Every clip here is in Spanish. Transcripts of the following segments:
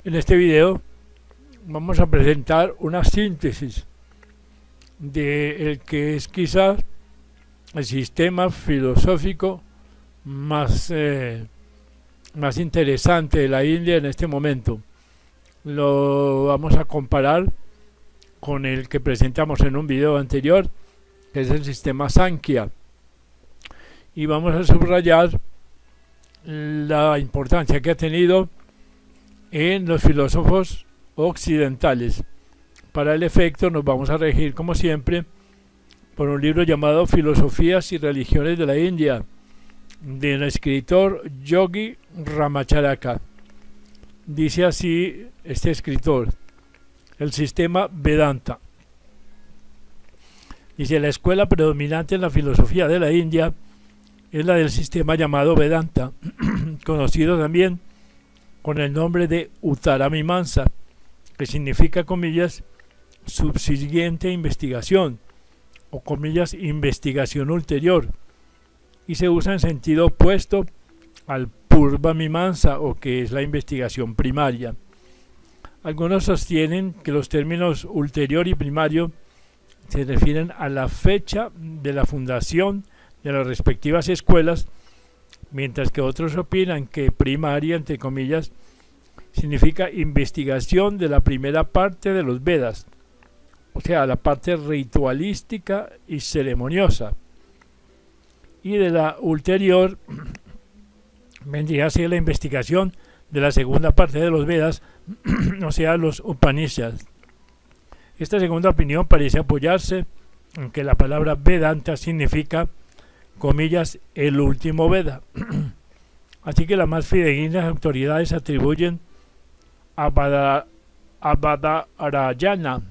En este video vamos a presentar una síntesis de el que es quizás el sistema filosófico más interesante de la India en este momento. Lo vamos a comparar con el que presentamos en un video anterior, que es el sistema Sankhya, y vamos a subrayar la importancia que ha tenido en los filósofos occidentales. Para el efecto nos vamos a regir, como siempre, por un libro llamado Filosofías y Religiones de la India, del escritor Yogi Ramacharaka. Dice así este escritor: el sistema Vedanta. Dice: la escuela predominante en la filosofía de la India es la del sistema llamado Vedanta, conocido también con el nombre de Uttaramimamsa, que significa, comillas, subsiguiente investigación, o comillas, investigación ulterior, y se usa en sentido opuesto al Purvamimamsa, o que es la investigación primaria. Algunos sostienen que los términos ulterior y primario se refieren a la fecha de la fundación de las respectivas escuelas, mientras que otros opinan que primaria, entre comillas, significa investigación de la primera parte de los Vedas, o sea, la parte ritualística y ceremoniosa, y de la ulterior vendría a ser la investigación de la segunda parte de los Vedas, o sea, los Upanishads. Esta segunda opinión parece apoyarse en que la palabra Vedanta significa, comillas, el último Veda. Así que las más fidedignas autoridades atribuyen a Badarayana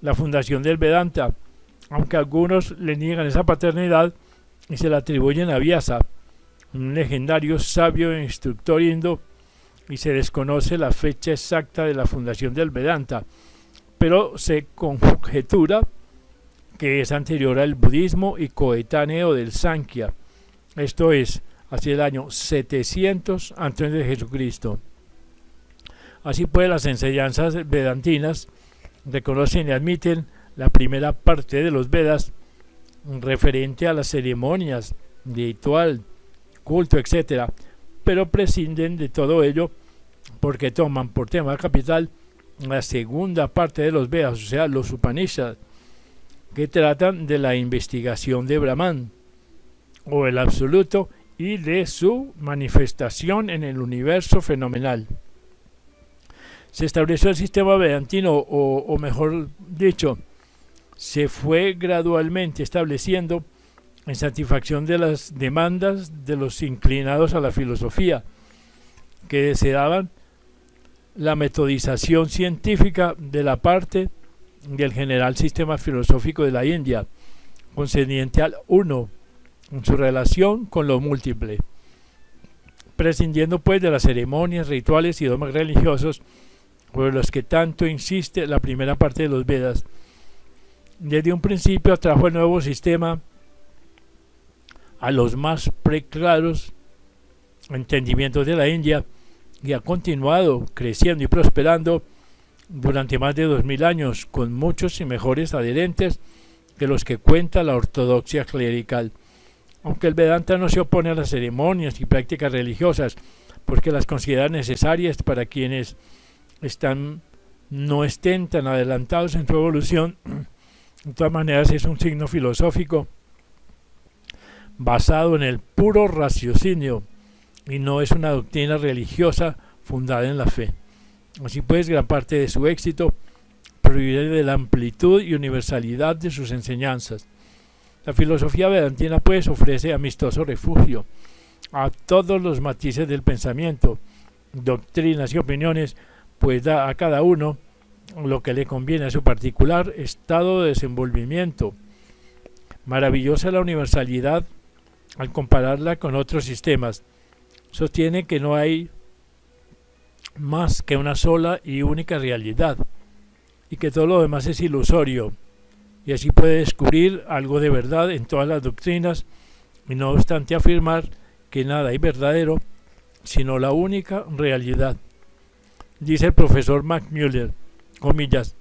la fundación del Vedanta, aunque algunos le niegan esa paternidad y se la atribuyen a Vyasa, un legendario sabio e instructor hindú, y se desconoce la fecha exacta de la fundación del Vedanta, pero se conjetura que es anterior al budismo y coetáneo del Sankhya, esto es, hacia el año 700 antes de Jesucristo. Así pues, las enseñanzas vedantinas reconocen y admiten la primera parte de los Vedas referente a las ceremonias, ritual, culto, etc., pero prescinden de todo ello porque toman por tema capital la segunda parte de los Vedas, o sea, los Upanishads, que tratan de la investigación de Brahman, o el absoluto, y de su manifestación en el universo fenomenal. Se estableció el sistema vedantino, o mejor dicho, se fue gradualmente estableciendo en satisfacción de las demandas de los inclinados a la filosofía, que deseaban la metodización científica de la parte del general sistema filosófico de la India, concerniente al uno en su relación con lo múltiple, prescindiendo pues de las ceremonias, rituales y dogmas religiosos por los que tanto insiste la primera parte de los Vedas. Desde un principio atrajo el nuevo sistema a los más preclaros entendimientos de la India y ha continuado creciendo y prosperando durante más de 2000 años, con muchos y mejores adherentes que los que cuenta la ortodoxia clerical. Aunque el Vedanta no se opone a las ceremonias y prácticas religiosas, porque las considera necesarias para quienes no estén tan adelantados en su evolución, de todas maneras es un signo filosófico basado en el puro raciocinio y no es una doctrina religiosa fundada en la fe. Así pues, gran parte de su éxito proviene de la amplitud y universalidad de sus enseñanzas. La filosofía vedantina pues ofrece amistoso refugio a todos los matices del pensamiento, doctrinas y opiniones, pues da a cada uno lo que le conviene a su particular estado de desenvolvimiento. Maravillosa la universalidad al compararla con otros sistemas. Sostiene que no hay más que una sola y única realidad y que todo lo demás es ilusorio, y así puede descubrir algo de verdad en todas las doctrinas y no obstante afirmar que nada hay verdadero sino la única realidad. Dice el profesor McMuller, comillas,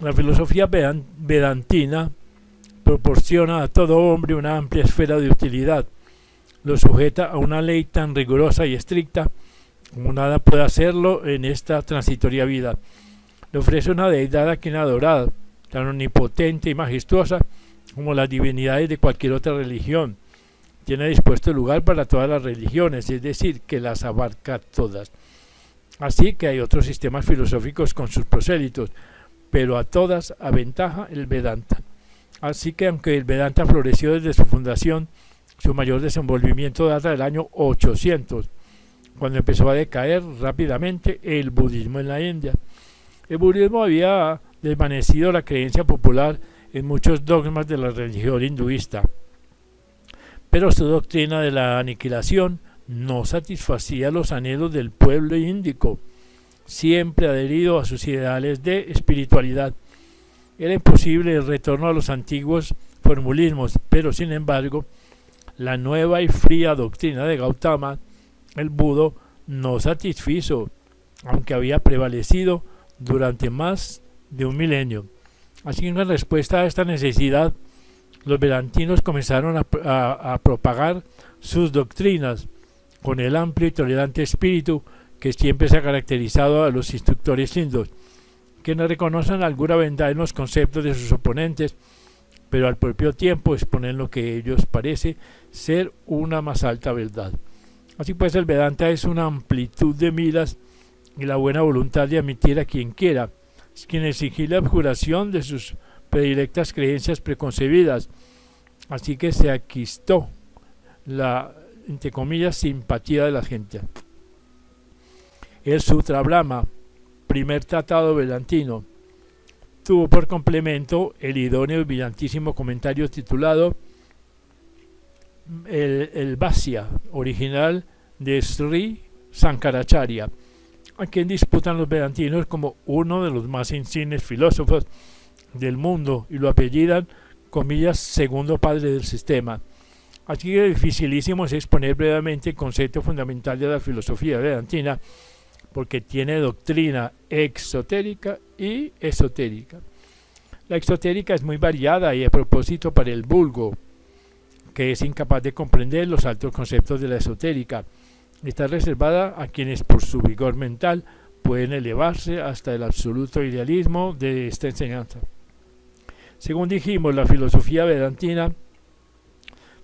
la filosofía vedantina proporciona a todo hombre una amplia esfera de utilidad, lo sujeta a una ley tan rigurosa y estricta como nada puede hacerlo en esta transitoria vida. Le ofrece una deidad a quien adorar, tan omnipotente y majestuosa como las divinidades de cualquier otra religión. Tiene dispuesto lugar para todas las religiones, es decir, que las abarca todas. Así que hay otros sistemas filosóficos con sus prosélitos, pero a todas aventaja el Vedanta. Así que aunque el Vedanta floreció desde su fundación, su mayor desenvolvimiento data del año 800, cuando empezó a decaer rápidamente el budismo en la India. El budismo había desvanecido la creencia popular en muchos dogmas de la religión hinduista, pero su doctrina de la aniquilación no satisfacía los anhelos del pueblo índico, siempre adherido a sus ideales de espiritualidad. Era imposible el retorno a los antiguos formulismos, pero sin embargo, la nueva y fría doctrina de Gautama, el Budo, no satisfizo, aunque había prevalecido durante más de un milenio. Así que en respuesta a esta necesidad, los vedantinos comenzaron a propagar sus doctrinas con el amplio y tolerante espíritu que siempre se ha caracterizado a los instructores hindúes, quienes reconocen alguna verdad en los conceptos de sus oponentes, pero al propio tiempo exponen lo que ellos parece ser una más alta verdad. Así pues, el Vedanta es una amplitud de miras y la buena voluntad de admitir a quien quiera, sin exigir la abjuración de sus predilectas creencias preconcebidas. Así que se aquistó la, entre comillas, simpatía de la gente. El Sutra Brahma, primer tratado vedantino, tuvo por complemento el idóneo y brillantísimo comentario titulado el Bhashya, original de Sri Sankaracharya, a quien disputan los vedantinos como uno de los más insignes filósofos del mundo y lo apellidan, comillas, segundo padre del sistema. Así que dificilísimo es exponer brevemente el concepto fundamental de la filosofía vedantina, porque tiene doctrina exotérica y esotérica. La exotérica es muy variada y a propósito para el vulgo, que es incapaz de comprender los altos conceptos de la esotérica. Está reservada a quienes por su vigor mental pueden elevarse hasta el absoluto idealismo de esta enseñanza. Según dijimos, la filosofía vedantina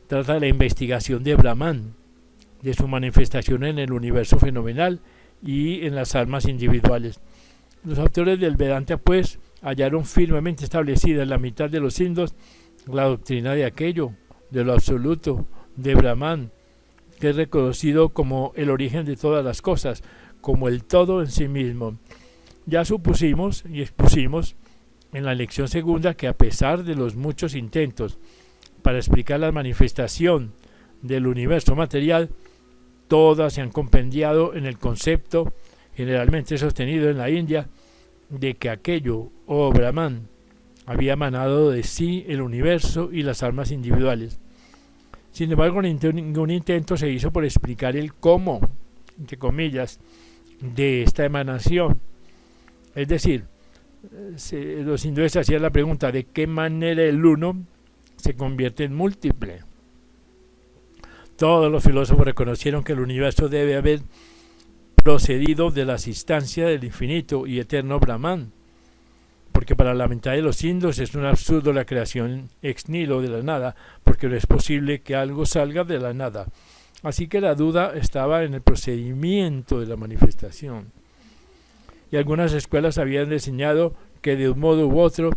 trata de la investigación de Brahman, de su manifestación en el universo fenomenal y en las almas individuales. Los autores del Vedanta, pues, hallaron firmemente establecida en la mitad de los hindúes la doctrina de aquello, de lo absoluto, de Brahman, que es reconocido como el origen de todas las cosas, como el todo en sí mismo. Ya supusimos y expusimos en la lección segunda que a pesar de los muchos intentos para explicar la manifestación del universo material, todas se han compendiado en el concepto generalmente sostenido en la India de que aquello, o Brahman, había emanado de sí el universo y las almas individuales. Sin embargo, ningún intento se hizo por explicar el cómo, entre comillas, de esta emanación. Es decir, los hindúes hacían la pregunta de qué manera el uno se convierte en múltiple. Todos los filósofos reconocieron que el universo debe haber procedido de la asistencia del infinito y eterno Brahman, porque para la mitad de los hindúes es un absurdo la creación ex nihilo de la nada, porque no es posible que algo salga de la nada. Así que la duda estaba en el procedimiento de la manifestación. Y algunas escuelas habían enseñado que de un modo u otro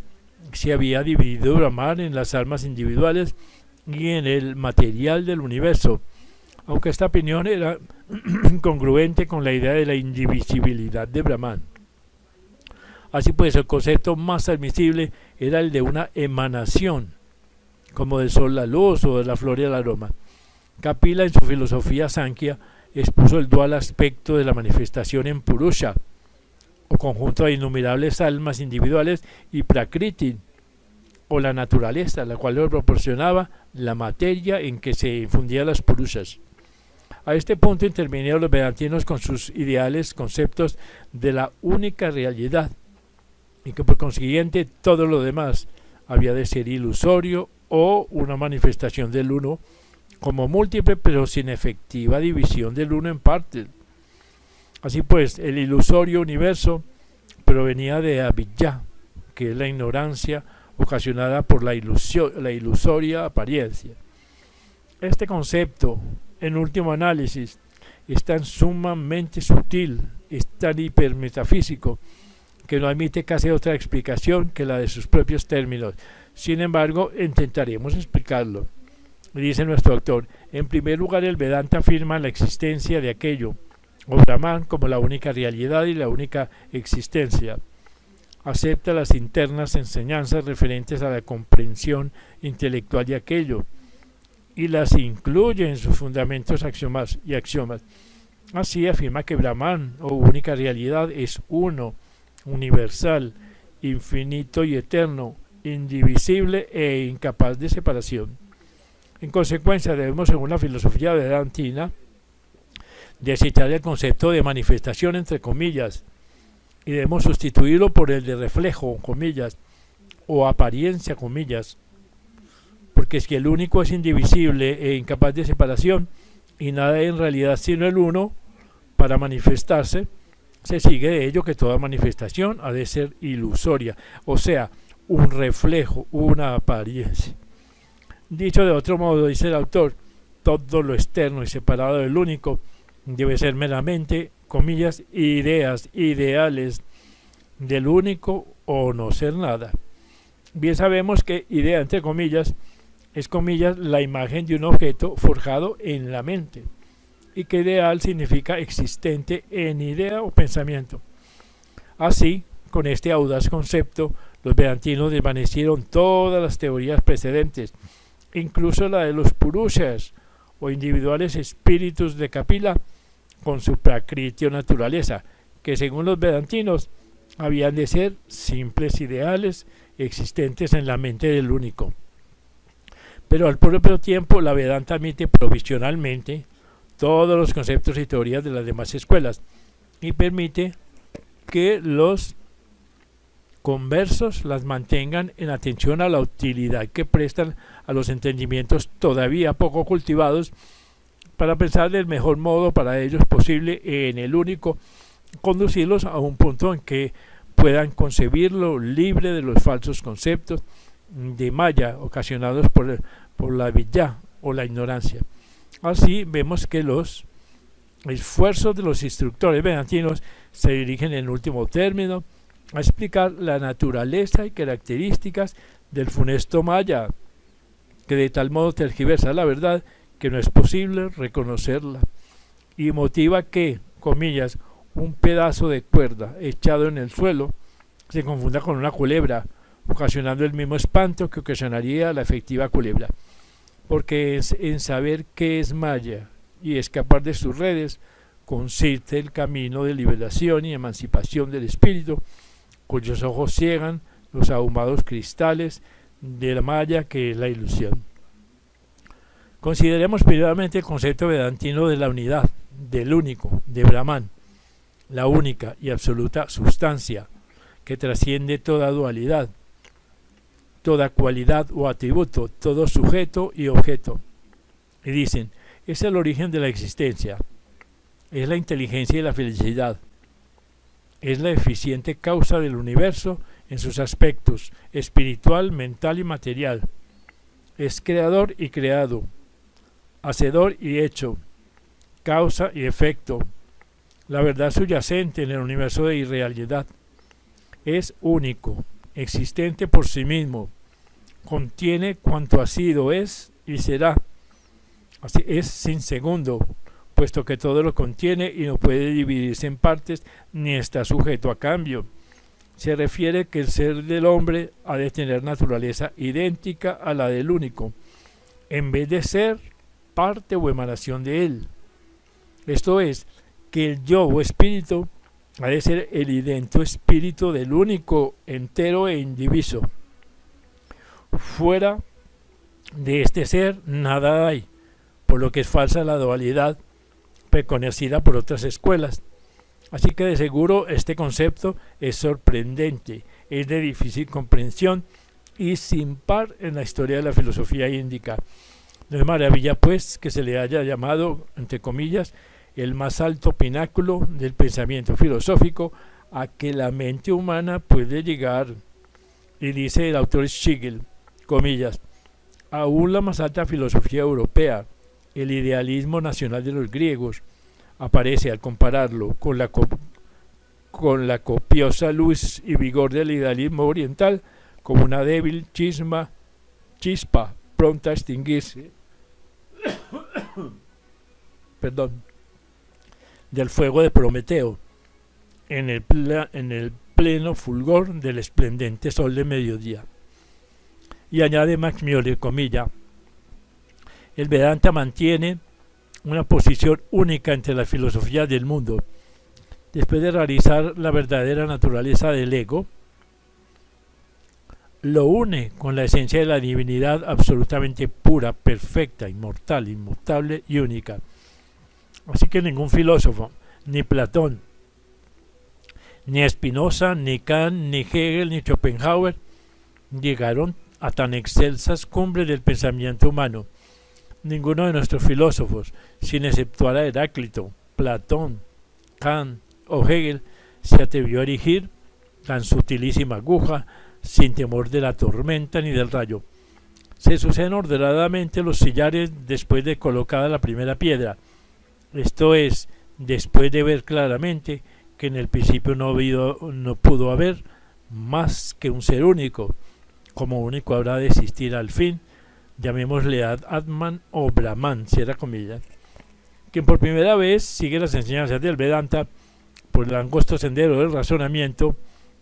se había dividido Brahman en las almas individuales y en el material del universo, aunque esta opinión era incongruente con la idea de la indivisibilidad de Brahman. Así pues, el concepto más admisible era el de una emanación, como del sol la luz o de la flor el aroma. Kapila, en su filosofía Sankhya, expuso el dual aspecto de la manifestación en Purusha, o conjunto de innumerables almas individuales, y Prakriti, o la naturaleza, la cual le proporcionaba la materia en que se infundían las Purushas. A este punto intervinieron los vedantinos con sus ideales conceptos de la única realidad, y que por consiguiente todo lo demás había de ser ilusorio o una manifestación del uno como múltiple, pero sin efectiva división del uno en partes. Así pues, el ilusorio universo provenía de avidyā, que es la ignorancia ocasionada por la ilusoria apariencia. Este concepto, en último análisis, es tan sumamente sutil, es tan hipermetafísico, que no admite casi otra explicación que la de sus propios términos. Sin embargo, intentaremos explicarlo. Dice nuestro autor: en primer lugar, el Vedanta afirma la existencia de aquello, o Brahman, como la única realidad y la única existencia. Acepta las internas enseñanzas referentes a la comprensión intelectual de aquello y las incluye en sus fundamentos y axiomas. Así afirma que Brahman, o única realidad, es uno, universal, infinito y eterno, indivisible e incapaz de separación. En consecuencia, debemos, según la filosofía vedantina, desechar el concepto de manifestación entre comillas y debemos sustituirlo por el de reflejo, comillas, o apariencia, comillas, porque si el único es indivisible e incapaz de separación y nada en realidad sino el uno para manifestarse, se sigue de ello que toda manifestación ha de ser ilusoria, o sea, un reflejo, una apariencia. Dicho de otro modo, dice el autor, todo lo externo y separado del único debe ser meramente, comillas, ideas, ideales del único o no ser nada. Bien sabemos que idea, entre comillas, es, comillas, la imagen de un objeto forjado en la mente, y que ideal significa existente en idea o pensamiento. Así, con este audaz concepto, los vedantinos desvanecieron todas las teorías precedentes, incluso la de los purushas, o individuales espíritus de Kapila, con su prakriti o naturaleza, que según los vedantinos habían de ser simples ideales existentes en la mente del único. Pero al propio tiempo la Vedanta admite provisionalmente todos los conceptos y teorías de las demás escuelas y permite que los conversos las mantengan en atención a la utilidad que prestan a los entendimientos todavía poco cultivados para pensar del mejor modo para ellos posible en el único, conducirlos a un punto en que puedan concebirlo libre de los falsos conceptos de Maya ocasionados por la avidyā o la ignorancia. Así vemos que los esfuerzos de los instructores vedantinos se dirigen en último término a explicar la naturaleza y características del funesto Maya, que de tal modo tergiversa la verdad que no es posible reconocerla, y motiva que, comillas, un pedazo de cuerda echado en el suelo se confunda con una culebra, ocasionando el mismo espanto que ocasionaría la efectiva culebra, porque es en saber qué es Maya y escapar de sus redes consiste el camino de liberación y emancipación del espíritu, cuyos ojos ciegan los ahumados cristales de la Maya, que es la ilusión. Consideremos primeramente el concepto vedantino de la unidad, del único, de Brahman, la única y absoluta sustancia que trasciende toda dualidad, toda cualidad o atributo, todo sujeto y objeto. Y dicen, es el origen de la existencia, es la inteligencia y la felicidad, es la eficiente causa del universo en sus aspectos espiritual, mental y material, es creador y creado, hacedor y hecho, causa y efecto, la verdad subyacente en el universo de irrealidad, es único, existente por sí mismo, contiene cuanto ha sido, es y será, así es sin segundo, puesto que todo lo contiene y no puede dividirse en partes ni está sujeto a cambio. Se refiere que el ser del hombre ha de tener naturaleza idéntica a la del único, en vez de ser parte o emanación de él. Esto es, que el yo o espíritu ha de ser el idento espíritu del único, entero e indiviso. Fuera de este ser nada hay, por lo que es falsa la dualidad reconocida por otras escuelas. Así que de seguro este concepto es sorprendente, es de difícil comprensión y sin par en la historia de la filosofía índica. No es maravilla, pues, que se le haya llamado, entre comillas, el más alto pináculo del pensamiento filosófico a que la mente humana puede llegar. Y dice el autor Schlegel, comillas, aún la más alta filosofía europea, el idealismo nacional de los griegos, aparece al compararlo con la copiosa luz y vigor del idealismo oriental como una débil chispa pronta a extinguirse del fuego de Prometeo en el pleno fulgor del esplendente sol de mediodía. Y añade Max Müller, comilla, el Vedanta mantiene una posición única entre las filosofías del mundo. Después de realizar la verdadera naturaleza del ego, lo une con la esencia de la divinidad absolutamente pura, perfecta, inmortal, inmutable y única. Así que ningún filósofo, ni Platón, ni Spinoza, ni Kant, ni Hegel, ni Schopenhauer llegaron a tan excelsas cumbres del pensamiento humano. Ninguno de nuestros filósofos, sin exceptuar a Heráclito, Platón, Kant o Hegel, se atrevió a erigir tan sutilísima aguja sin temor de la tormenta ni del rayo. Se suceden ordenadamente los sillares después de colocada la primera piedra, esto es, después de ver claramente que en el principio no pudo haber más que un ser único, como único habrá de existir al fin, llamémosle Atman o Brahman, cierra comillas, quien por primera vez sigue las enseñanzas del Vedanta por el angosto sendero del razonamiento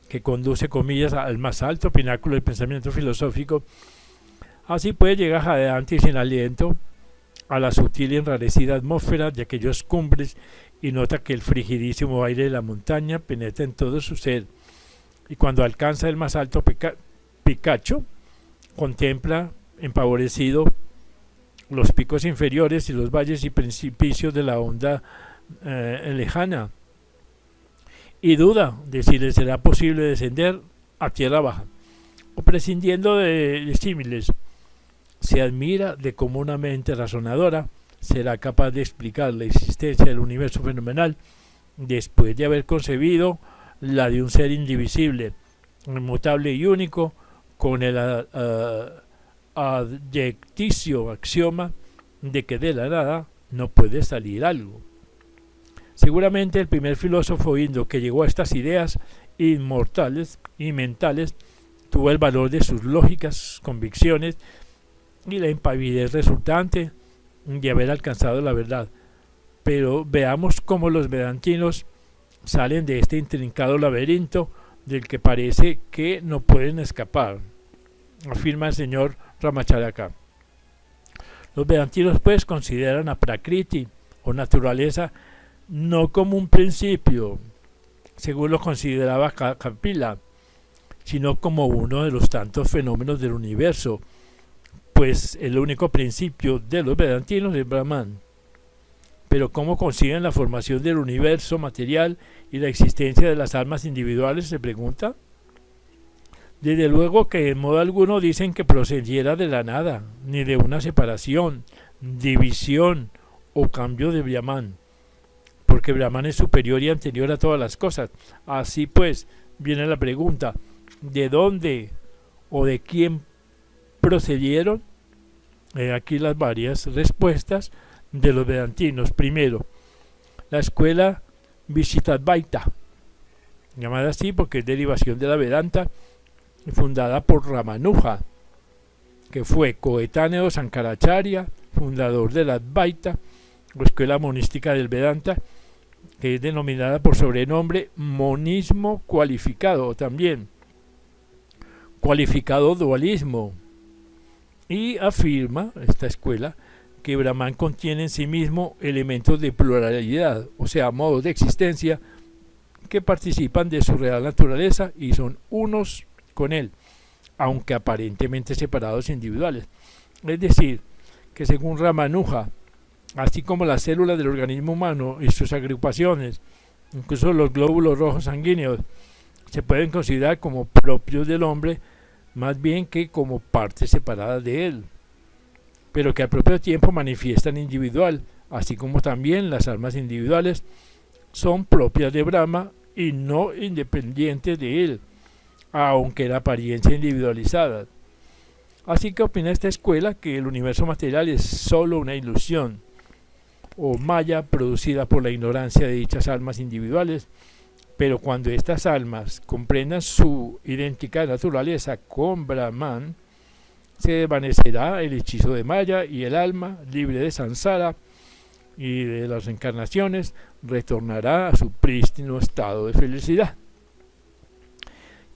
que conduce, comillas, al más alto pináculo del pensamiento filosófico. Así puede llegar adelante y sin aliento a la sutil y enrarecida atmósfera de aquellos cumbres y nota que el frigidísimo aire de la montaña penetra en todo su ser, y cuando alcanza el más alto picacho, contempla empavorecido los picos inferiores y los valles y precipicios de la onda lejana, y duda de si le será posible descender a tierra baja, o prescindiendo de símiles, se admira de cómo una mente razonadora será capaz de explicar la existencia del universo fenomenal después de haber concebido la de un ser indivisible, inmutable y único, con el adjeticio axioma de que de la nada no puede salir algo. Seguramente el primer filósofo indio que llegó a estas ideas inmortales y mentales tuvo el valor de sus lógicas convicciones y la impavidez resultante de haber alcanzado la verdad. Pero veamos cómo los vedantinos salen de este intrincado laberinto del que parece que no pueden escapar, afirma el señor Ramacharaka. Los vedantinos pues consideran a Prakriti o naturaleza no como un principio, según lo consideraba Kapila, sino como uno de los tantos fenómenos del universo, pues el único principio de los vedantinos es Brahman. Pero ¿cómo conciben la formación del universo material y la existencia de las almas individuales?, se pregunta. Desde luego que en modo alguno dicen que procediera de la nada, ni de una separación, división o cambio de Brahman, porque Brahman es superior y anterior a todas las cosas. Así pues, viene la pregunta, ¿de dónde o de quién procedieron? Aquí las varias respuestas de los vedantinos. Primero, la escuela Vishishtadvaita, llamada así porque es derivación de la Vedanta, fundada por Ramanuja, que fue coetáneo de Sankaracharya, fundador de la Advaita, o escuela monística del Vedanta, que es denominada por sobrenombre monismo cualificado, o también cualificado dualismo, y afirma esta escuela que Brahman contiene en sí mismo elementos de pluralidad, o sea, modos de existencia que participan de su real naturaleza y son unos con él, aunque aparentemente separados individuales. Es decir, que según Ramanuja, así como las células del organismo humano y sus agrupaciones, incluso los glóbulos rojos sanguíneos, se pueden considerar como propios del hombre, más bien que como partes separadas de él, pero que al propio tiempo manifiestan individual, así como también las almas individuales son propias de Brahma y no independientes de él, aunque en apariencia individualizada. Así que opina esta escuela que el universo material es solo una ilusión o maya producida por la ignorancia de dichas almas individuales, pero cuando estas almas comprendan su idéntica naturaleza con Brahman, se desvanecerá el hechizo de Maya y el alma, libre de samsara y de las reencarnaciones, retornará a su prístino estado de felicidad.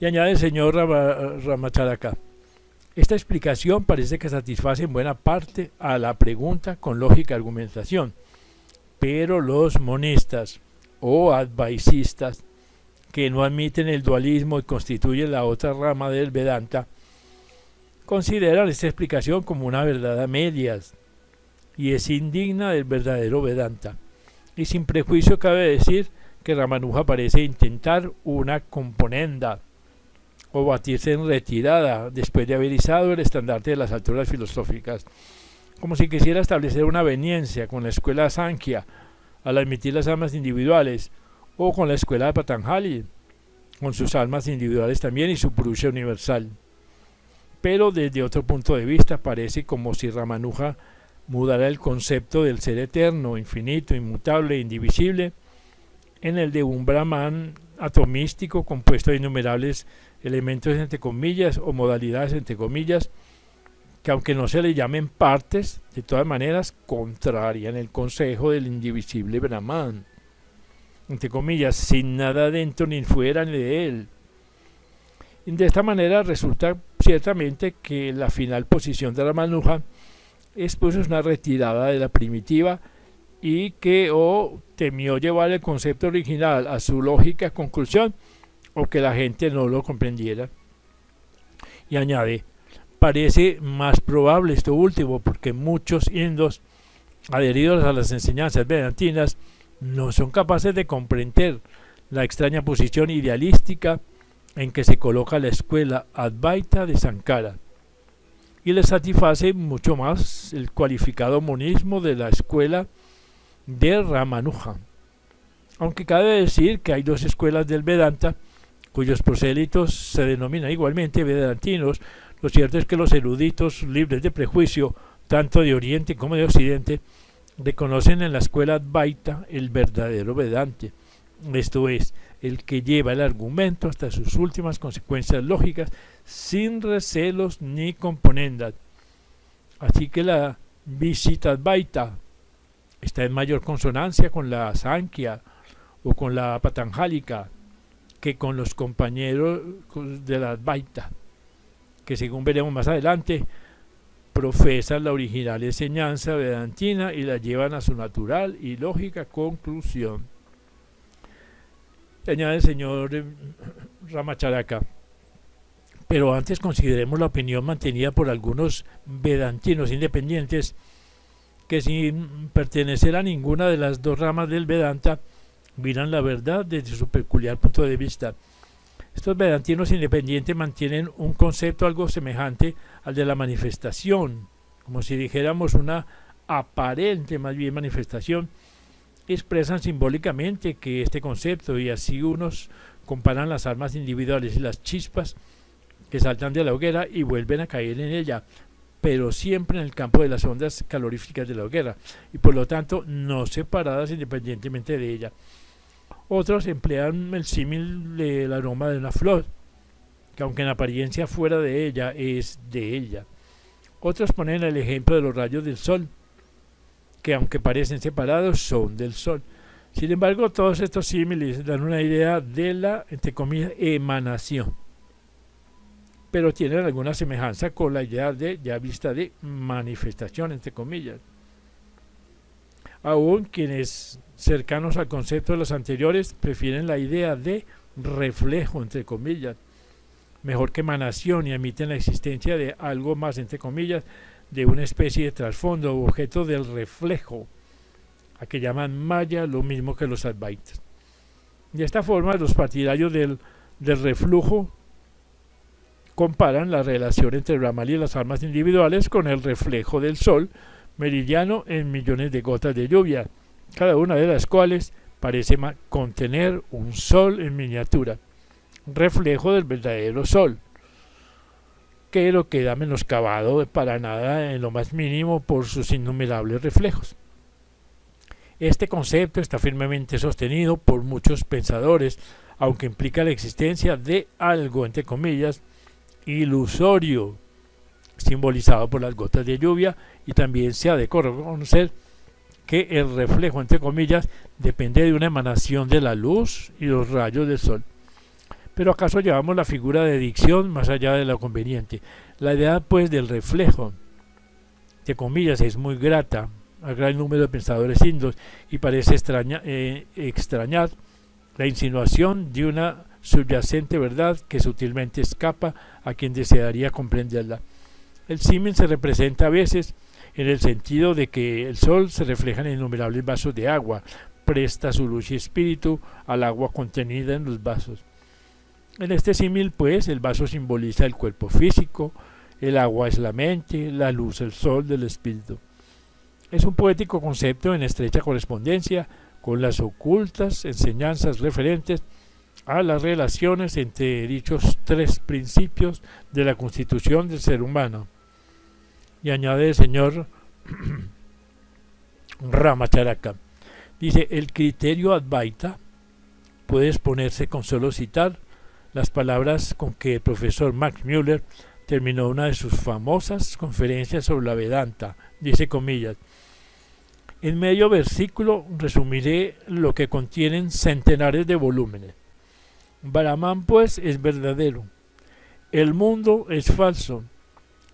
Y añade el señor Ramacharaka: esta explicación parece que satisface en buena parte a la pregunta con lógica argumentación, pero los monistas o advaicistas, que no admiten el dualismo y constituyen la otra rama del Vedanta, consideran esta explicación como una verdad a medias y es indigna del verdadero Vedanta. Y sin prejuicio cabe decir que Ramanuja parece intentar una componenda o batirse en retirada después de haber izado el estandarte de las alturas filosóficas, como si quisiera establecer una aveniencia con la escuela Sankhya al admitir las almas individuales, o con la escuela de Patanjali, con sus almas individuales también y su Purusha universal. Pero desde otro punto de vista parece como si Ramanuja mudara el concepto del ser eterno, infinito, inmutable e indivisible en el de un Brahman atomístico compuesto de innumerables elementos entre comillas o modalidades entre comillas, que aunque no se le llamen partes, de todas maneras contrarian el consejo del indivisible Brahman, entre comillas, sin nada dentro ni fuera de él. Y de esta manera resulta ciertamente que la final posición de Ramanuja es pues una retirada de la primitiva y que o temió llevar el concepto original a su lógica conclusión o que la gente no lo comprendiera. Y añade: parece más probable esto último porque muchos indos adheridos a las enseñanzas vedantinas no son capaces de comprender la extraña posición idealística en que se coloca la escuela Advaita de Sankara, y les satisface mucho más el cualificado monismo de la escuela de Ramanuja. Aunque cabe decir que hay dos escuelas del Vedanta cuyos prosélitos se denominan igualmente vedantinos, lo cierto es que los eruditos libres de prejuicio, tanto de Oriente como de Occidente, reconocen en la escuela Advaita el verdadero Vedante, esto es, el que lleva el argumento hasta sus últimas consecuencias lógicas sin recelos ni componendas. Así que la Visitadvaita está en mayor consonancia con la Sankhya o con la Patanjálica que con los compañeros de la Advaita, que según veremos más adelante profesan la original enseñanza vedantina y la llevan a su natural y lógica conclusión. Añade el señor Ramacharaka: pero antes consideremos la opinión mantenida por algunos vedantinos independientes que, sin pertenecer a ninguna de las dos ramas del Vedanta, miran la verdad desde su peculiar punto de vista. Estos vedantinos independientes mantienen un concepto algo semejante al de la manifestación, como si dijéramos una aparente más bien manifestación. Expresan simbólicamente que este concepto, y así unos comparan las almas individuales y las chispas que saltan de la hoguera y vuelven a caer en ella, pero siempre en el campo de las ondas caloríficas de la hoguera, y por lo tanto no separadas independientemente de ella. Otros emplean el símil del aroma de una flor, que aunque en apariencia fuera de ella, es de ella. Otros ponen el ejemplo de los rayos del sol, que aunque parecen separados, son del sol. Sin embargo, todos estos símiles dan una idea de la, entre comillas, emanación, pero tienen alguna semejanza con la idea de, ya vista, de manifestación, entre comillas. Aún quienes cercanos al concepto de los anteriores prefieren la idea de reflejo, entre comillas, mejor que emanación, y admiten la existencia de algo más, entre comillas, de una especie de trasfondo o objeto del reflejo, a que llaman Maya, lo mismo que los Advaitas. De esta forma, los partidarios del reflujo comparan la relación entre Brahman y las almas individuales con el reflejo del sol meridiano en millones de gotas de lluvia, cada una de las cuales parece contener un sol en miniatura, reflejo del verdadero sol, que lo queda menoscabado para nada en lo más mínimo por sus innumerables reflejos. Este concepto está firmemente sostenido por muchos pensadores, aunque implica la existencia de algo, entre comillas, ilusorio, simbolizado por las gotas de lluvia, y también se ha de reconocer que el reflejo, entre comillas, depende de una emanación de la luz y los rayos del sol. Pero ¿acaso llevamos la figura de dicción más allá de lo conveniente? La idea, pues, del reflejo, entre comillas, es muy grata al gran número de pensadores indios y parece extrañar la insinuación de una subyacente verdad que sutilmente escapa a quien desearía comprenderla. El símil se representa a veces en el sentido de que el sol se refleja en innumerables vasos de agua, presta su luz y espíritu al agua contenida en los vasos. En este símil, pues, el vaso simboliza el cuerpo físico, el agua es la mente, la luz el sol del espíritu. Es un poético concepto en estrecha correspondencia con las ocultas enseñanzas referentes a las relaciones entre dichos tres principios de la constitución del ser humano. Y añade el señor Ramacharaka, dice: el criterio Advaita puede exponerse con solo citar las palabras con que el profesor Max Müller terminó una de sus famosas conferencias sobre la Vedanta, dice comillas: en medio versículo resumiré lo que contienen centenares de volúmenes. Brahman, pues, es verdadero, el mundo es falso,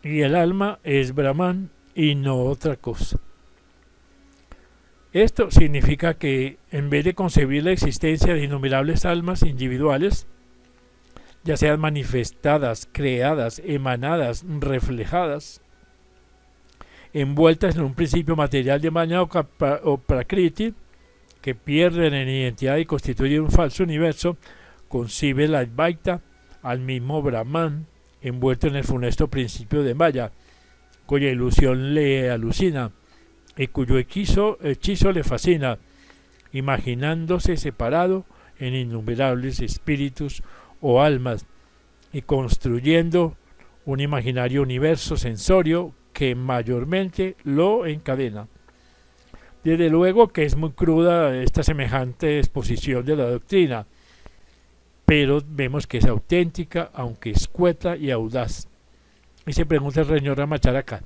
y el alma es Brahman y no otra cosa. Esto significa que, en vez de concebir la existencia de innumerables almas individuales, ya sean manifestadas, creadas, emanadas, reflejadas, envueltas en un principio material de Maya o Prakriti, que pierden en identidad y constituyen un falso universo, concibe la Advaita al mismo Brahman, envuelto en el funesto principio de Maya, cuya ilusión le alucina y cuyo hechizo le fascina, imaginándose separado en innumerables espíritus o almas y construyendo un imaginario universo sensorio que mayormente lo encadena. Desde luego que es muy cruda esta semejante exposición de la doctrina, pero vemos que es auténtica, aunque escueta y audaz. Y se pregunta el señor Ramacharaka,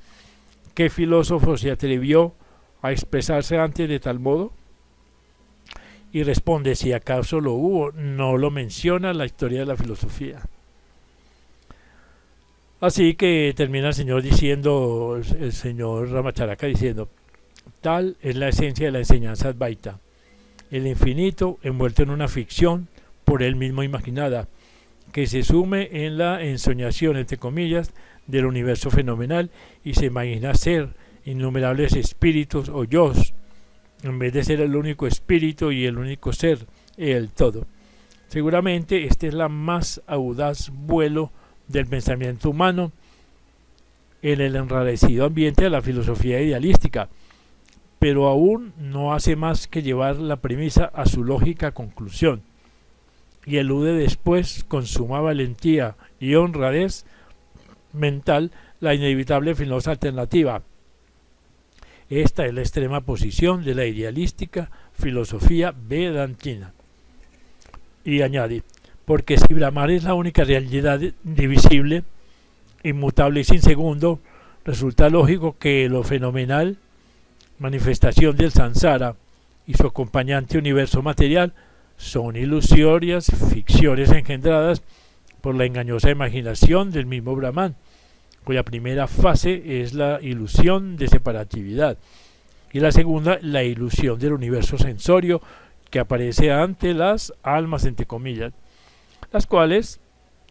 ¿qué filósofo se atrevió a expresarse antes de tal modo? Y responde, si acaso lo hubo, no lo menciona la historia de la filosofía. Así que termina el señor Ramacharaka diciendo: tal es la esencia de la enseñanza Advaita, el infinito envuelto en una ficción por él mismo imaginada, que se sume en la ensoñación, entre comillas, del universo fenomenal y se imagina ser innumerables espíritus o yos, en vez de ser el único espíritu y el único ser, el todo. Seguramente este es la más audaz vuelo del pensamiento humano en el enrarecido ambiente de la filosofía idealística, pero aún no hace más que llevar la premisa a su lógica conclusión y elude después con suma valentía y honradez mental la inevitable filosa alternativa. Esta es la extrema posición de la idealística filosofía vedantina. Y añade: porque si Brahman es la única realidad divisible, inmutable y sin segundo, resulta lógico que lo fenomenal, manifestación del samsara, y su acompañante universo material son ilusorias ficciones engendradas por la engañosa imaginación del mismo Brahman, cuya primera fase es la ilusión de separatividad y la segunda la ilusión del universo sensorio que aparece ante las almas, entre comillas, las cuales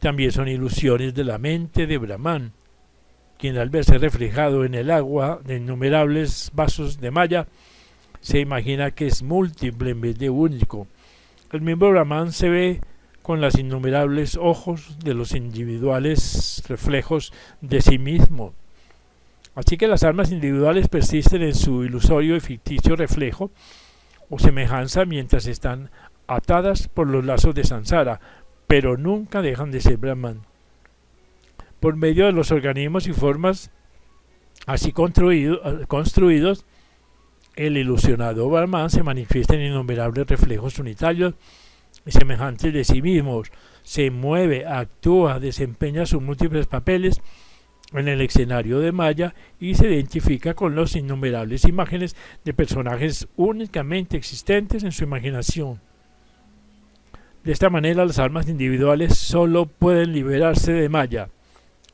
también son ilusiones de la mente de Brahman, quien al verse reflejado en el agua de innumerables vasos de Maya se imagina que es múltiple en vez de único. El mismo Brahman se ve con los innumerables ojos de los individuales reflejos de sí mismo. Así que las almas individuales persisten en su ilusorio y ficticio reflejo o semejanza mientras están atadas por los lazos de samsara, pero nunca dejan de ser Brahman. Por medio de los organismos y formas así construidos, el ilusionado Brahman se manifiesta en innumerables reflejos unitarios y semejantes de sí mismos, se mueve, actúa, desempeña sus múltiples papeles en el escenario de Maya y se identifica con las innumerables imágenes de personajes únicamente existentes en su imaginación. De esta manera, las almas individuales solo pueden liberarse de Maya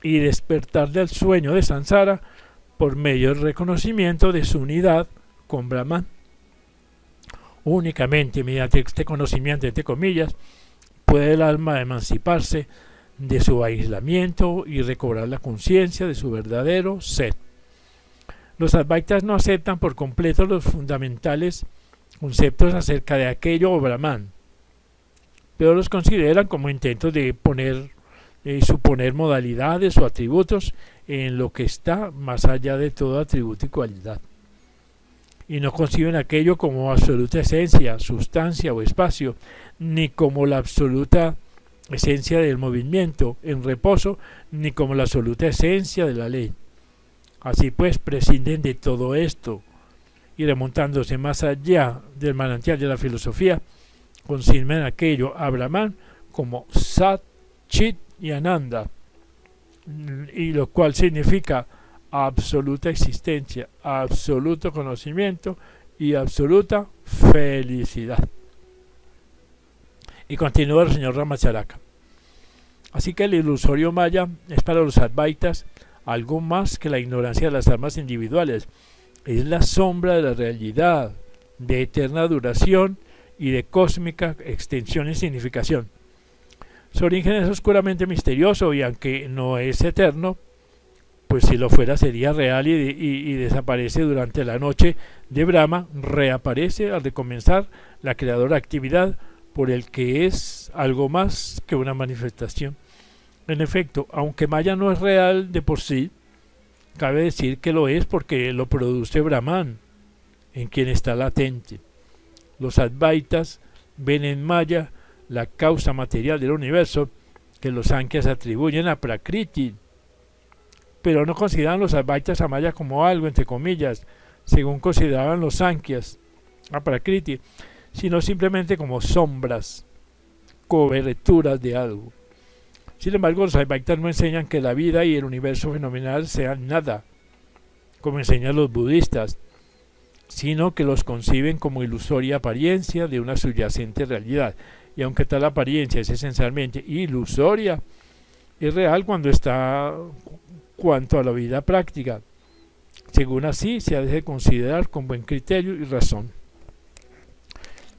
y despertar del sueño de samsara por medio del reconocimiento de su unidad con Brahman. Únicamente mediante este conocimiento, entre comillas, puede el alma emanciparse de su aislamiento y recobrar la conciencia de su verdadero ser. Los advaitas no aceptan por completo los fundamentales conceptos acerca de aquello o Brahman, pero los consideran como intentos de suponer modalidades o atributos en lo que está más allá de todo atributo y cualidad, y no conciben aquello como absoluta esencia, sustancia o espacio, ni como la absoluta esencia del movimiento en reposo, ni como la absoluta esencia de la ley. Así pues, prescinden de todo esto y remontándose más allá del manantial de la filosofía, conciben aquello a Brahman como Sat, Chit y Ananda, y lo cual significa absoluta existencia, absoluto conocimiento y absoluta felicidad. Y continúa el señor Ramacharaka. Así que el ilusorio maya es para los advaitas algo más que la ignorancia de las almas individuales. Es la sombra de la realidad, de eterna duración y de cósmica extensión y significación. Su origen es oscuramente misterioso y aunque no es eterno, pues si lo fuera sería real y desaparece durante la noche de Brahma, reaparece al recomenzar la creadora actividad por el que es algo más que una manifestación. En efecto, aunque Maya no es real de por sí, cabe decir que lo es porque lo produce Brahman, en quien está latente. Los advaitas ven en Maya la causa material del universo que los Sankhya atribuyen a Prakriti, pero no consideran los advaitas a Maya como algo, entre comillas, según consideraban los Sankhya a Prakriti, sino simplemente como sombras, coberturas de algo. Sin embargo, los advaitas no enseñan que la vida y el universo fenomenal sean nada, como enseñan los budistas, sino que los conciben como ilusoria apariencia de una subyacente realidad. Y aunque tal apariencia es esencialmente ilusoria, es real cuanto a la vida práctica. Según así, se ha de considerar con buen criterio y razón.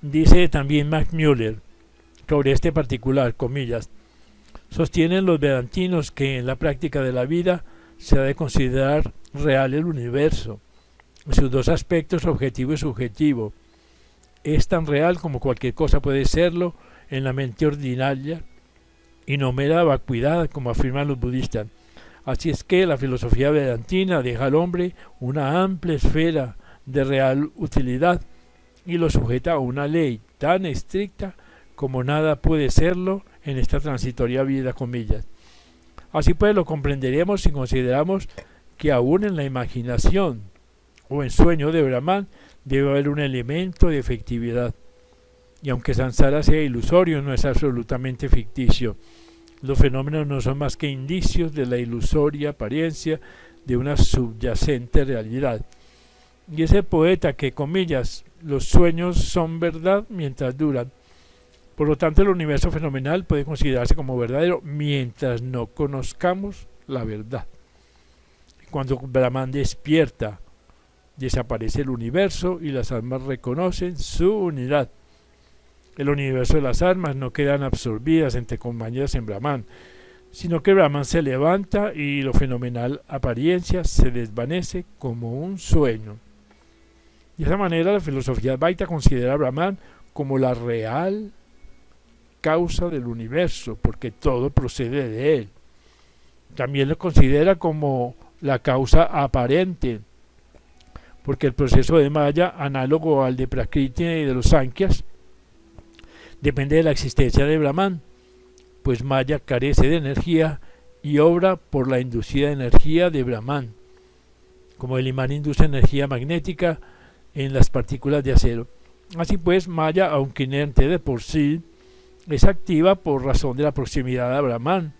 Dice también Max Müller sobre este particular, comillas, sostienen los vedantinos que en la práctica de la vida se ha de considerar real el universo, en sus dos aspectos, objetivo y subjetivo. Es tan real como cualquier cosa puede serlo en la mente ordinaria y no mera vacuidad como afirman los budistas. Así es que la filosofía vedantina deja al hombre una amplia esfera de real utilidad y lo sujeta a una ley tan estricta como nada puede serlo en esta transitoria vida, comillas. Así pues lo comprenderemos si consideramos que aún en la imaginación o en sueño de Brahman debe haber un elemento de efectividad. Y aunque samsara sea ilusorio, no es absolutamente ficticio. Los fenómenos no son más que indicios de la ilusoria apariencia de una subyacente realidad. Y es el poeta que, comillas, los sueños son verdad mientras duran. Por lo tanto, el universo fenomenal puede considerarse como verdadero mientras no conozcamos la verdad. Cuando Brahman despierta, desaparece el universo y las almas reconocen su unidad. El universo de las almas no quedan absorbidas entre compañías en Brahman, sino que Brahman se levanta y lo fenomenal apariencia se desvanece como un sueño. De esa manera, la filosofía Advaita considera a Brahman como la real causa del universo, porque todo procede de él. También lo considera como la causa aparente, porque el proceso de Maya, análogo al de Prakriti y de los Sankhyas, depende de la existencia de Brahman, pues Maya carece de energía y obra por la inducida energía de Brahman, como el imán induce energía magnética en las partículas de acero. Así pues, Maya, aunque inerte de por sí, es activa por razón de la proximidad a Brahman,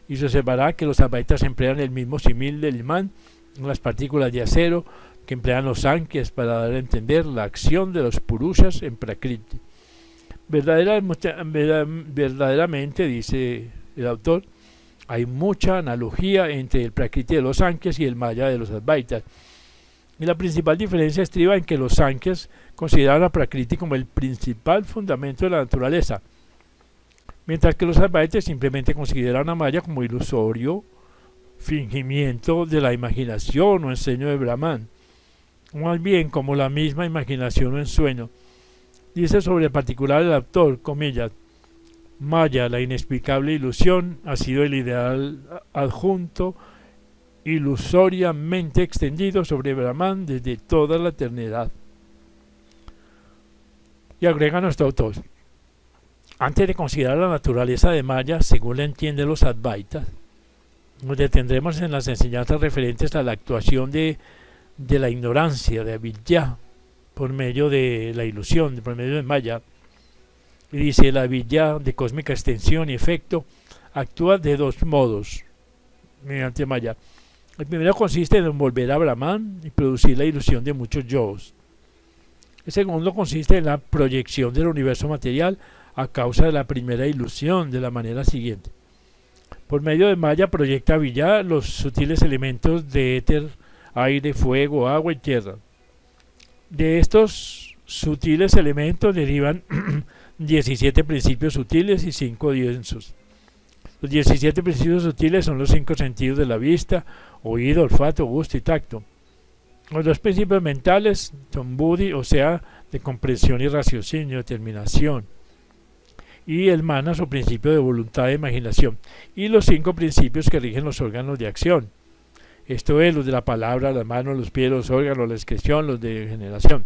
y se observará que los Advaitas emplean el mismo símil del imán en las partículas de acero que emplean los Sankhyas para dar a entender la acción de los Purushas en Prakriti. Verdaderamente, dice el autor, hay mucha analogía entre el Prakriti de los Sankhyas y el Maya de los Advaitas. Y la principal diferencia estriba en que los Sankhyas consideran a Prakriti como el principal fundamento de la naturaleza, mientras que los Advaitas simplemente consideran a Maya como ilusorio fingimiento de la imaginación o ensueño de Brahman, o más bien como la misma imaginación o ensueño. Dice sobre el particular el autor, comillas, Maya, la inexplicable ilusión, ha sido el ideal adjunto ilusoriamente extendido sobre Brahman desde toda la eternidad. Y agrega nuestro autor, antes de considerar la naturaleza de Maya, según la entienden los Advaitas, nos detendremos en las enseñanzas referentes a la actuación de la ignorancia, de Avidya, por medio de la ilusión, por medio de Maya. Y dice, la Avidya de cósmica extensión y efecto actúa de dos modos, mediante Maya. El primero consiste en envolver a Brahman y producir la ilusión de muchos yos. El segundo consiste en la proyección del universo material a causa de la primera ilusión de la manera siguiente. Por medio de Maya proyecta Avidya los sutiles elementos de éter, aire, fuego, agua y tierra. De estos sutiles elementos derivan 17 principios sutiles y 5 densos. Los 17 principios sutiles son los 5 sentidos de la vista, oído, olfato, gusto y tacto. Los 2 principios mentales son buddhi, o sea, de comprensión y raciocinio, determinación. Y el manas, o principio de voluntad e imaginación. Y los 5 principios que rigen los órganos de acción. Esto es, los de la palabra, las manos, los pies, los órganos, la excreción, los de generación.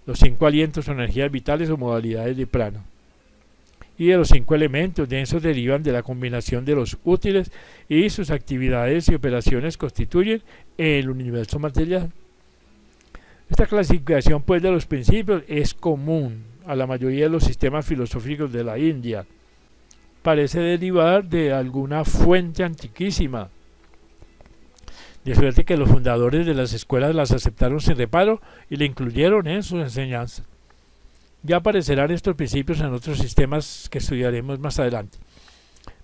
Los 5 alientos o energías vitales o modalidades de prana. Y de los 5 elementos densos derivan de la combinación de los útiles y sus actividades y operaciones constituyen el universo material. Esta clasificación pues de los principios es común a la mayoría de los sistemas filosóficos de la India. Parece derivar de alguna fuente antiquísima, de suerte que los fundadores de las escuelas las aceptaron sin reparo y la incluyeron en sus enseñanzas. Ya aparecerán estos principios en otros sistemas que estudiaremos más adelante.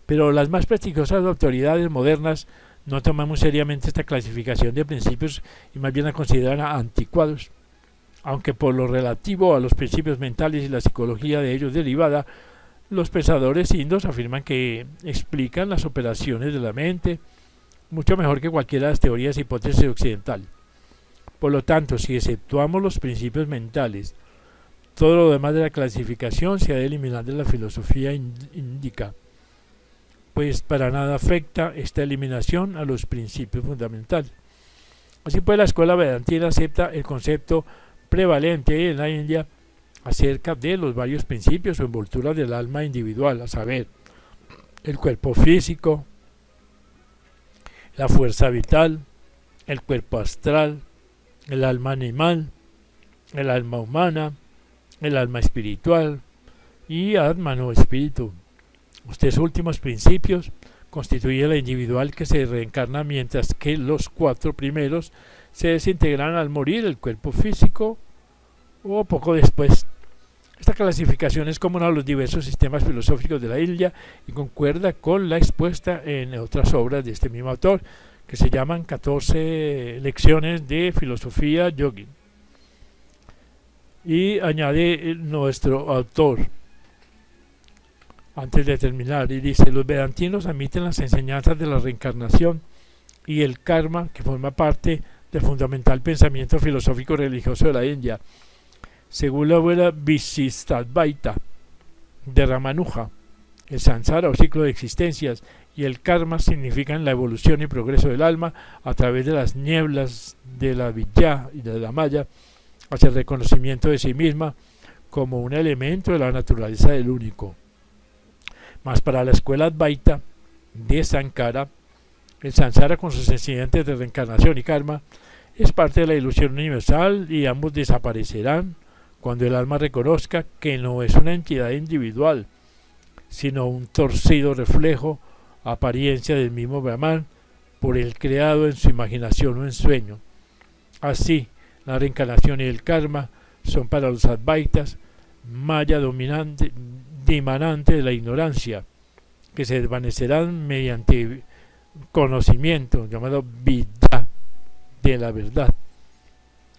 Pero las más prestigiosas autoridades modernas no toman muy seriamente esta clasificación de principios y más bien la consideran anticuados, aunque por lo relativo a los principios mentales y la psicología de ellos derivada, los pensadores indios afirman que explican las operaciones de la mente mucho mejor que cualquiera de las teorías e hipótesis occidentales. Por lo tanto, si exceptuamos los principios mentales, todo lo demás de la clasificación se ha de eliminar de la filosofía índica, pues para nada afecta esta eliminación a los principios fundamentales. Así pues, la escuela vedantina acepta el concepto prevalente en la India acerca de los varios principios o envolturas del alma individual, a saber, el cuerpo físico, la fuerza vital, el cuerpo astral, el alma animal, el alma humana, el alma espiritual y Atman o espíritu. Los 3 últimos principios constituyen la individual que se reencarna, mientras que los 4 primeros se desintegran al morir el cuerpo físico o poco después. Esta clasificación es común a los diversos sistemas filosóficos de la India y concuerda con la expuesta en otras obras de este mismo autor, que se llaman 14 lecciones de filosofía yogi. Y añade nuestro autor, antes de terminar, y dice, los vedantinos admiten las enseñanzas de la reencarnación y el karma que forma parte del fundamental pensamiento filosófico religioso de la India. Según la abuela Visistadvaita de Ramanuja, el samsara o ciclo de existencias y el karma significan la evolución y progreso del alma a través de las nieblas de la vidya y de la maya hacia el reconocimiento de sí misma como un elemento de la naturaleza del único. Mas para la escuela Advaita de Sankara, el samsara con sus incidentes de reencarnación y karma es parte de la ilusión universal y ambos desaparecerán cuando el alma reconozca que no es una entidad individual, sino un torcido reflejo, apariencia del mismo Brahman, por él creado en su imaginación o en sueño. Así, la reencarnación y el karma son para los advaitas maya dominante, dimanante de la ignorancia, que se desvanecerán mediante conocimiento, llamado vidya, de la verdad.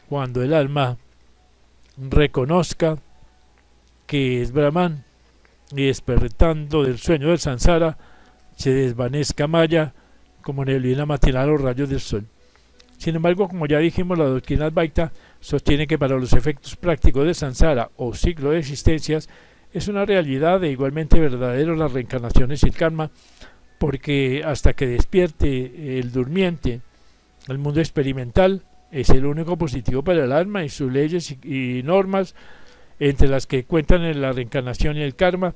Cuando el alma reconozca que es Brahman y despertando del sueño del samsara, se desvanezca maya como neblina matinal a los rayos del sol. Sin embargo, como ya dijimos, la doctrina Advaita sostiene que para los efectos prácticos del samsara o ciclo de existencias es una realidad e igualmente verdadero las reencarnaciones y el karma, porque hasta que despierte el durmiente, el mundo experimental es el único positivo para el alma y sus leyes y normas, entre las que cuentan en la reencarnación y el karma,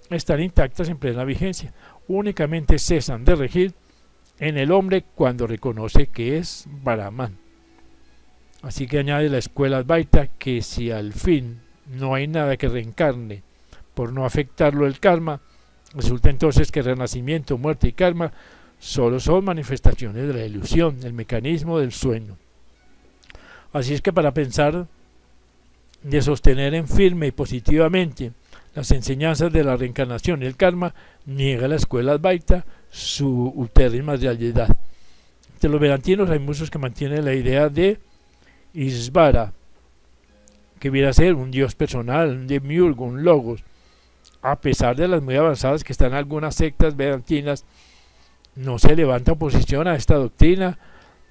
están intactas en plena vigencia. Únicamente cesan de regir en el hombre cuando reconoce que es Brahman. Así que añade la escuela Advaita que si al fin no hay nada que reencarne por no afectarlo el karma, resulta entonces que renacimiento, muerte y karma solo son manifestaciones de la ilusión, el mecanismo del sueño. Así es que para pensar de sostener en firme y positivamente las enseñanzas de la reencarnación y el karma, niega la escuela Advaita su ultérrima realidad. Entre los vedantinos hay muchos que mantienen la idea de Isvara, que viene a ser un dios personal, un demiurgo, un logos. A pesar de las muy avanzadas que están en algunas sectas vedantinas, no se levanta oposición a esta doctrina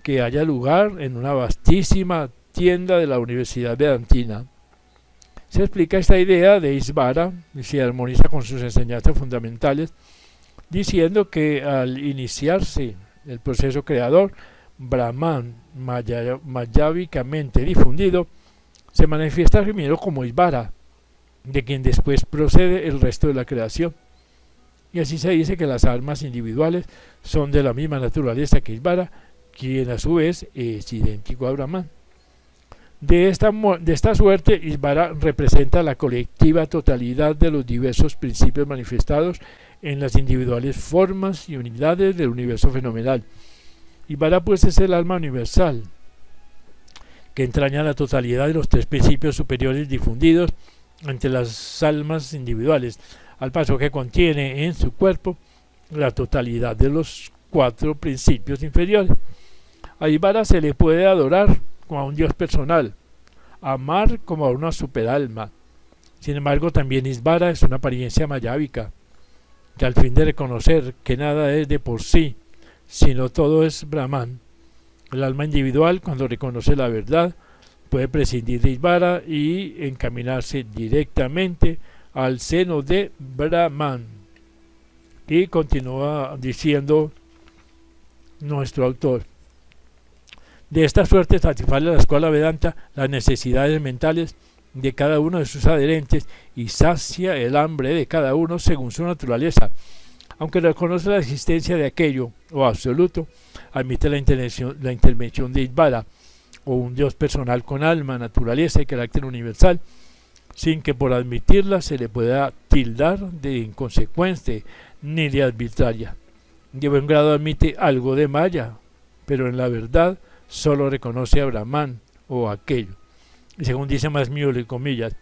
que haya lugar en una vastísima tienda de la Universidad Vedantina. Se explica esta idea de Isvara y se armoniza con sus enseñanzas fundamentales, diciendo que al iniciarse el proceso creador, Brahman, mayávicamente difundido, se manifiesta primero como Isvara, de quien después procede el resto de la creación. Y así se dice que las almas individuales son de la misma naturaleza que Isvara, quien a su vez es idéntico a Brahman. De esta suerte, Isvara representa la colectiva totalidad de los diversos principios manifestados en las individuales formas y unidades del universo fenomenal. Isvara pues es el alma universal, que entraña la totalidad de los tres principios superiores difundidos entre las almas individuales, al paso que contiene en su cuerpo la totalidad de los cuatro principios inferiores. A Isvara se le puede adorar como a un dios personal, amar como a una superalma. Sin embargo, también Isvara es una apariencia mayávica, que al fin de reconocer que nada es de por sí, sino todo es Brahman, el alma individual, cuando reconoce la verdad, puede prescindir de Isvara y encaminarse directamente al seno de Brahman. Y continúa diciendo nuestro autor: de esta suerte satisface la escuela Vedanta las necesidades mentales de cada uno de sus adherentes y sacia el hambre de cada uno según su naturaleza. Aunque reconoce la existencia de aquello o absoluto, admite la intervención de Isvara, o un dios personal con alma, naturaleza y carácter universal, sin que por admitirla se le pueda tildar de inconsecuente ni de arbitraria. De buen grado admite algo de Maya, pero en la verdad solo reconoce a Brahman o aquello. Y según dice Masmiole, comillas,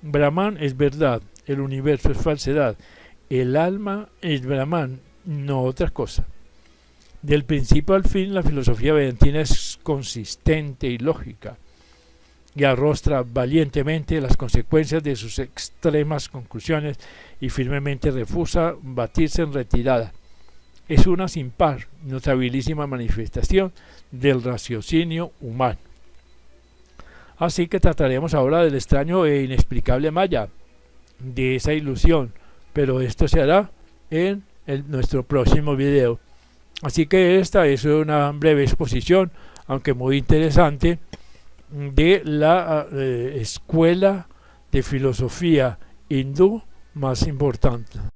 Brahman es verdad, el universo es falsedad, el alma es Brahman, no otra cosa. Del principio al fin, la filosofía vedantina es consistente y lógica, y arrostra valientemente las consecuencias de sus extremas conclusiones y firmemente refusa batirse en retirada. es una sin par, notabilísima manifestación del raciocinio humano. Así que trataremos ahora del extraño e inexplicable Maya, de esa ilusión, pero esto se hará en nuestro próximo video. Así que esta es una breve exposición, aunque muy interesante, de la escuela de filosofía hindú más importante.